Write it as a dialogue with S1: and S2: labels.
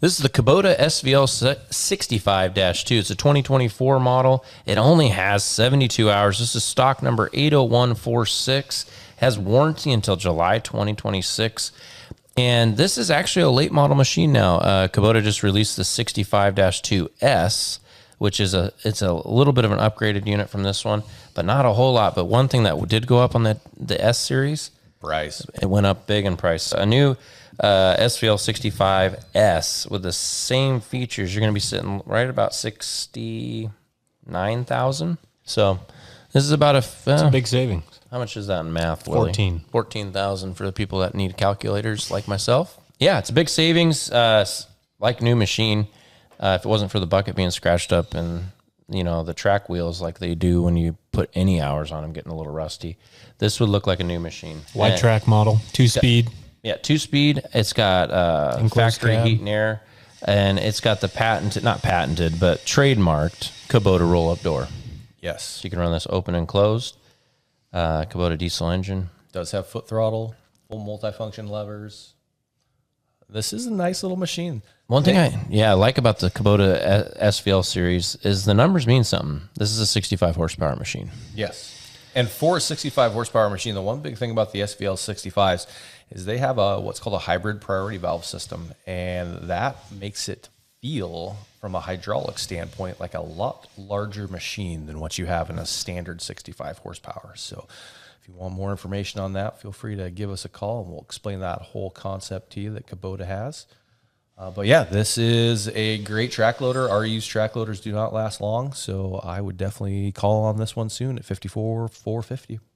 S1: This is the Kubota SVL65-2. It's a 2024 model. It only has 72 hours. This is stock number 80146. Has warranty until July 2026. And this is actually a late model machine now. Kubota just released the 65-2S, which is it's a little bit of an upgraded unit from this one, but not a whole lot. But one thing that did go up on the S series,
S2: price.
S1: It went up big in price. A new SVL65S with the same features, you're going to be sitting right about $69,000. So this is about
S3: it's a big savings.
S1: How much is that in math, Willie? 14,000 for the people that need calculators like myself. Yeah, it's a big savings. Like new machine. If it wasn't for the bucket being scratched up and the track wheels like they do when you put any hours on them getting a little rusty, this would look like a new machine.
S3: Wide track model, 2-speed.
S1: Yeah, 2-speed. It's got factory heat and air, and it's got the not patented, but trademarked Kubota roll-up door.
S2: Yes.
S1: So you can run this open and closed. Kubota diesel engine.
S2: Does have foot throttle, full multifunction levers. This is a nice little machine.
S1: One thing I like about the Kubota SVL series is the numbers mean something. This is a 65 horsepower machine.
S2: Yes. And for a 65 horsepower machine, the one big thing about the SVL65s is they have what's called a hybrid priority valve system, and that makes it feel, from a hydraulic standpoint, like a lot larger machine than what you have in a standard 65 horsepower. So if you want more information on that, feel free to give us a call, and we'll explain that whole concept to you that Kubota has. But yeah, this is a great track loader. Our used track loaders do not last long, so I would definitely call on this one soon at 54,450.